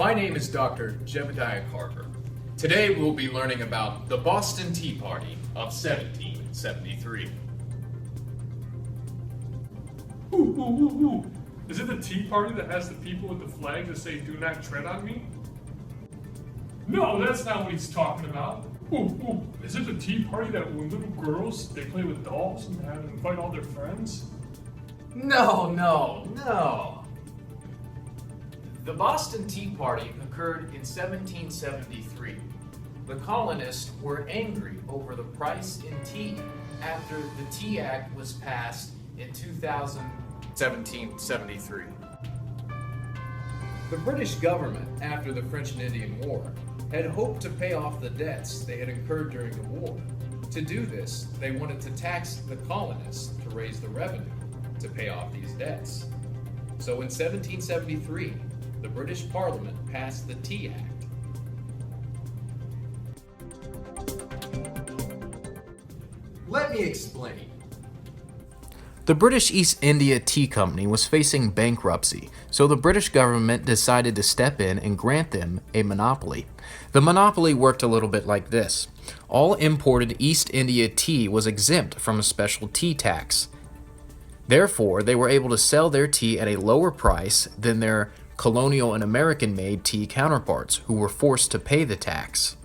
My name is Dr. Jebediah Carver. Today we'll be learning about the Boston Tea Party of 1773. Ooh. Is it the Tea Party that has the people with the flag that say, "Do not tread on me"? No, that's not what he's talking about. Ooh. Is it the Tea Party that when little girls, they play with dolls and invite all their friends? No. The Boston Tea Party occurred in 1773. The colonists were angry over the price in tea after the Tea Act was passed in 1773. The British government, after the French and Indian War, had hoped to pay off the debts they had incurred during the war. To do this, they wanted to tax the colonists to raise the revenue to pay off these debts. So in 1773, the British Parliament passed the Tea Act. Let me explain. The British East India Tea Company was facing bankruptcy, so the British government decided to step in and grant them a monopoly. The monopoly worked a little bit like this. All imported East India tea was exempt from a special tea tax. Therefore, they were able to sell their tea at a lower price than their colonial and American-made tea counterparts, who were forced to pay the tax.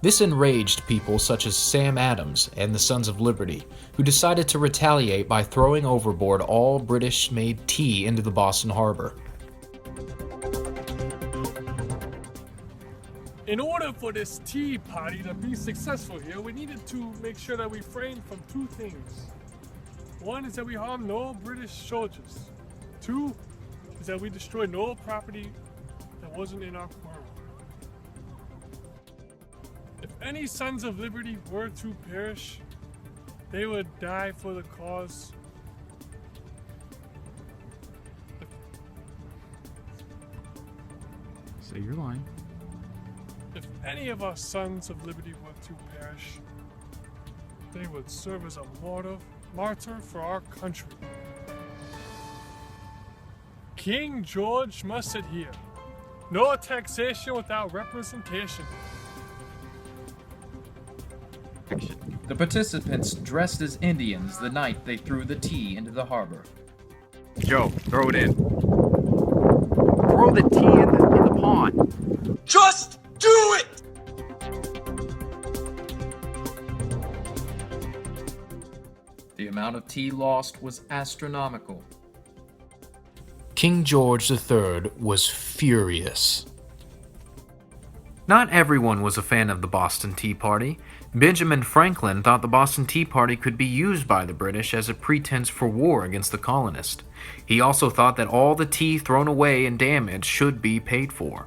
This enraged people such as Sam Adams and the Sons of Liberty, who decided to retaliate by throwing overboard all British-made tea into the Boston Harbor. In order for this Tea Party to be successful here, we needed to make sure that we refrain from two things. One is that we harm no British soldiers. Two is that we destroy no property that wasn't in our quarrel. If any Sons of Liberty were to perish, they would die for the cause. Say your line. If any of our Sons of Liberty were to perish, they would serve as a martyr for our country. King George must adhere. No taxation without representation. The participants dressed as Indians the night they threw the tea into the harbor. Joe, throw it in. Throw the tea in the pond. Just do it! The amount of tea lost was astronomical. King George III was furious. Not everyone was a fan of the Boston Tea Party. Benjamin Franklin thought the Boston Tea Party could be used by the British as a pretense for war against the colonists. He also thought that all the tea thrown away and damaged should be paid for.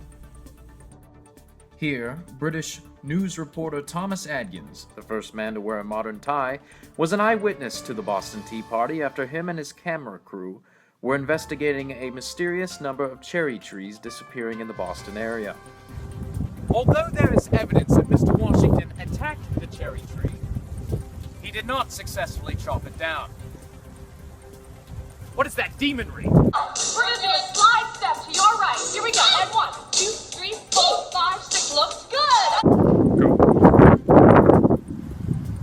Here, British news reporter Thomas Adkins, the first man to wear a modern tie, was an eyewitness to the Boston Tea Party after him and his camera crew were investigating a mysterious number of cherry trees disappearing in the Boston area. Although there is evidence that Mr. Washington attacked the cherry tree, he did not successfully chop it down. What is that demonry? We're gonna do a slide step to your right. Here we go. And 1, 2, 3, 4, 5, 6. Looks good.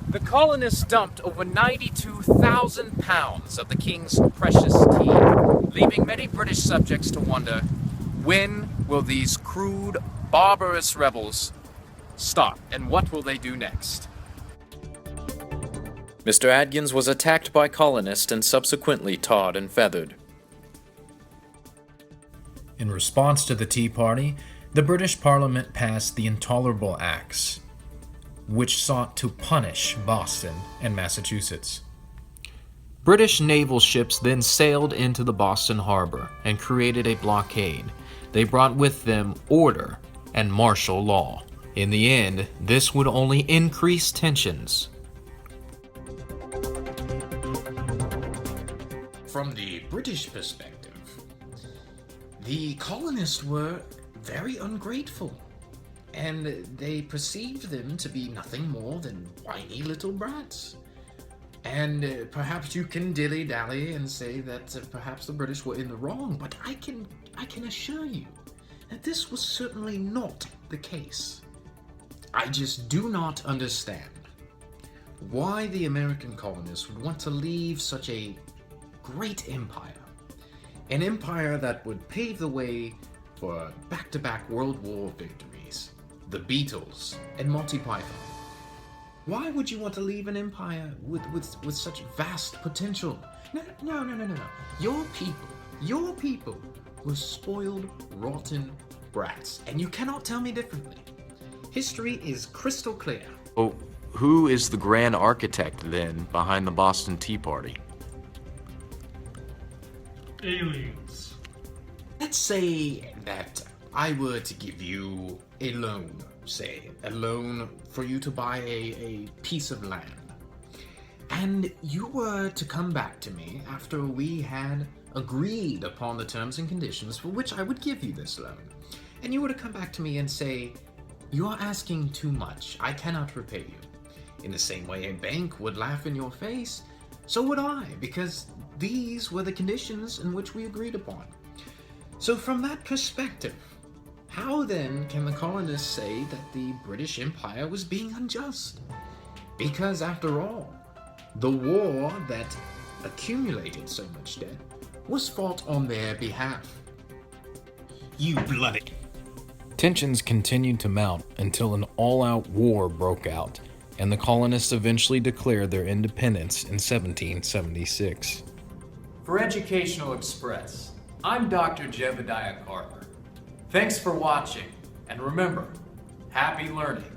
The colonists dumped over 92,000 pounds of the king's precious tea, leaving many British subjects to wonder, when will these crude, barbarous rebels stop, and what will they do next? Mr. Adkins was attacked by colonists and subsequently tarred and feathered. In response to the Tea Party, the British Parliament passed the Intolerable Acts, which sought to punish Boston and Massachusetts. British naval ships then sailed into the Boston Harbor and created a blockade. They brought with them order and martial law. In the end, this would only increase tensions. From the British perspective, the colonists were very ungrateful, and they perceived them to be nothing more than whiny little brats. And perhaps you can dilly-dally and say that perhaps the British were in the wrong, but I can assure you that this was certainly not the case. I just do not understand why the American colonists would want to leave such a great empire. An empire that would pave the way for back-to-back World War victories, the Beatles, and Monty Python. Why would you want to leave an empire with such vast potential? No. Your people were spoiled, rotten brats, and you cannot tell me differently. History is crystal clear. Oh, who is the grand architect then behind the Boston Tea Party? Aliens. Let's say that I were to give you a loan, say, a loan for you to buy a piece of land. And you were to come back to me after we had agreed upon the terms and conditions for which I would give you this loan. And you were to come back to me and say, "You are asking too much. I cannot repay you." In the same way a bank would laugh in your face, so would I, because these were the conditions in which we agreed upon. So from that perspective, how then can the colonists say that the British Empire was being unjust? Because after all, the war that accumulated so much debt was fought on their behalf. You bloody... Tensions continued to mount until an all-out war broke out, and the colonists eventually declared their independence in 1776. For Educational Express, I'm Dr. Jebediah Carter. Thanks for watching, and remember, happy learning.